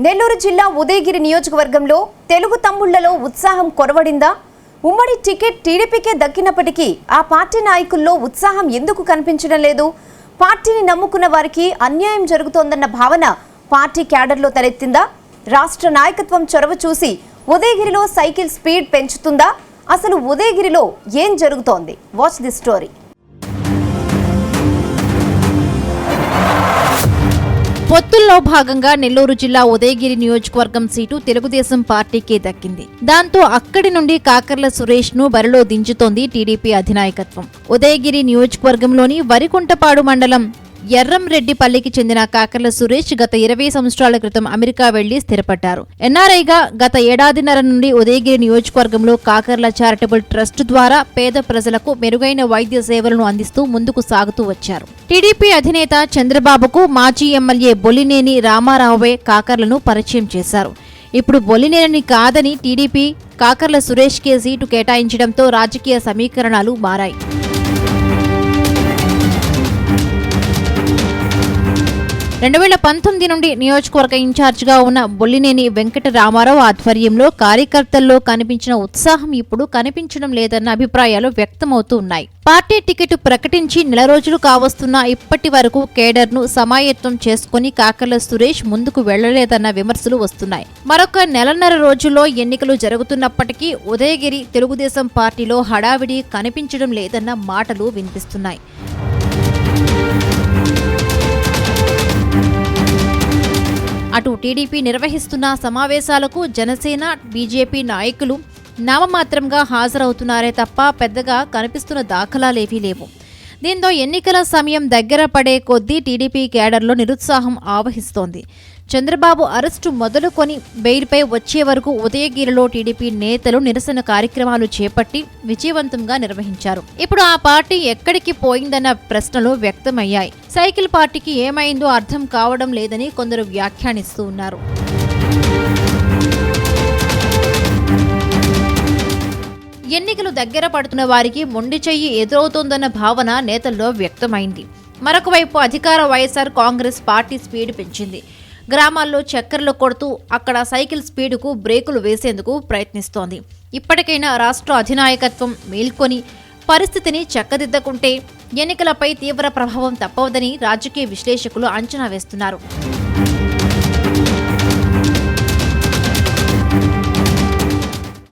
నెల్లూరు జిల్లా ఉదయగిరి నియోజకవర్గంలో తెలుగు తమ్ముళ్లలో ఉత్సాహం కొరవడిందా? ఉమ్మడి టికెట్ టీడీపీకే దక్కినప్పటికీ ఆ పార్టీ నాయకుల్లో ఉత్సాహం ఎందుకు కనిపించడం లేదు? పార్టీని నమ్ముకున్న వారికి అన్యాయం జరుగుతోందన్న భావన పార్టీ క్యాడర్లో తలెత్తిందా? రాష్ట్ర నాయకత్వం చొరవ చూసి ఉదయగిరిలో సైకిల్ స్పీడ్ పెంచుతుందా? అసలు ఉదయగిరిలో ఏం జరుగుతోంది? Watch the story. పొత్తుల్లో భాగంగా నెల్లూరు జిల్లా ఉదయగిరి నియోజకవర్గం సీటు తెలుగుదేశం పార్టీకే దక్కింది. దాంతో అక్కడి నుండి కాకర్ల సురేష్ ను బరిలో దించుతోంది టీడీపీ అధినాయకత్వం. ఉదయగిరి నియోజకవర్గంలోని వరికుంటపాడు మండలం ఎర్రంరెడ్డిపల్లికి చెందిన కాకర్ల సురేష్ గత 20 సంవత్సరాల క్రితం అమెరికా వెళ్లి స్థిరపడ్డారు. ఎన్ఆర్ఐగా గత ఏడాదిన్నర నుండి ఉదయగిరి నియోజకవర్గంలో కాకర్ల చారిటబుల్ ట్రస్ట్ ద్వారా పేద ప్రజలకు మెరుగైన వైద్య సేవలను అందిస్తూ ముందుకు సాగుతూ వచ్చారు. టీడీపీ అధినేత చంద్రబాబుకు మాజీ ఎమ్మెల్యే బొలినేని రామారావువే కాకర్లను పరిచయం చేశారు. ఇప్పుడు బొలినేని కాదని టీడీపీ కాకర్ల సురేష్కే సీటు కేటాయించడంతో రాజకీయ సమీకరణాలు మారాయి. 2019 నుండి నియోజకవర్గ ఇన్ఛార్జిగా ఉన్న బొల్లినేని వెంకట రామారావు ఆధ్వర్యంలో కార్యకర్తల్లో కనిపించిన ఉత్సాహం ఇప్పుడు కనిపించడం లేదన్న అభిప్రాయాలు వ్యక్తమవుతూ ఉన్నాయి. పార్టీ టికెట్ ప్రకటించి నెల రోజులు కావస్తున్నా ఇప్పటి వరకు కేడర్ను సమాయత్తం చేసుకుని కాకర్ల సురేష్ ముందుకు వెళ్లలేదన్న విమర్శలు వస్తున్నాయి. మరొక నెలన్నర రోజుల్లో ఎన్నికలు జరుగుతున్నప్పటికీ ఉదయగిరి తెలుగుదేశం పార్టీలో హడావిడి కనిపించడం లేదన్న మాటలు వినిపిస్తున్నాయి. అటు టీడీపీ నిర్వహిస్తున్న సమావేశాలకు జనసేన, బీజేపీ నాయకులు నామమాత్రంగా హాజరవుతున్నారే తప్ప పెద్దగా కనిపిస్తున్న దాఖలాలేవీ లేవు. దీంతో ఎన్నికల సమయం దగ్గర పడే కొద్దీ టీడీపీ క్యాడర్లో నిరుత్సాహం ఆవహిస్తోంది. చంద్రబాబు అరెస్టు మొదలుకొని బెయిల్పై వచ్చే వరకు ఉదయగిరిలో టీడీపీ నేతలు నిరసన కార్యక్రమాలు చేపట్టి విజయవంతంగా నిర్వహించారు. ఇప్పుడు ఆ పార్టీ ఎక్కడికి పోయిందన్న ప్రశ్నలు వ్యక్తమయ్యాయి. సైకిల్ పార్టీకి ఏమైందో అర్థం కావడం లేదని కొందరు వ్యాఖ్యానిస్తూ ఉన్నారు. ఎన్నికలు దగ్గర పడుతున్న వారికి మొండి చెయ్యి ఎదురవుతోందన్న భావన నేతల్లో వ్యక్తమైంది. మరొక వైపు అధికార వైఎస్ఆర్ కాంగ్రెస్ పార్టీ స్పీడ్ పెంచింది. గ్రామాల్లో చక్కర్లు కొడుతూ అక్కడ సైకిల్ స్పీడుకు బ్రేకులు వేసేందుకు ప్రయత్నిస్తోంది. ఇప్పటికైనా రాష్ట్ర అధినాయకత్వం మేల్కొని పరిస్థితిని చక్కదిద్దకుంటే ఎన్నికలపై తీవ్ర ప్రభావం తప్పవదని రాజకీయ విశ్లేషకులు అంచనా వేస్తున్నారు.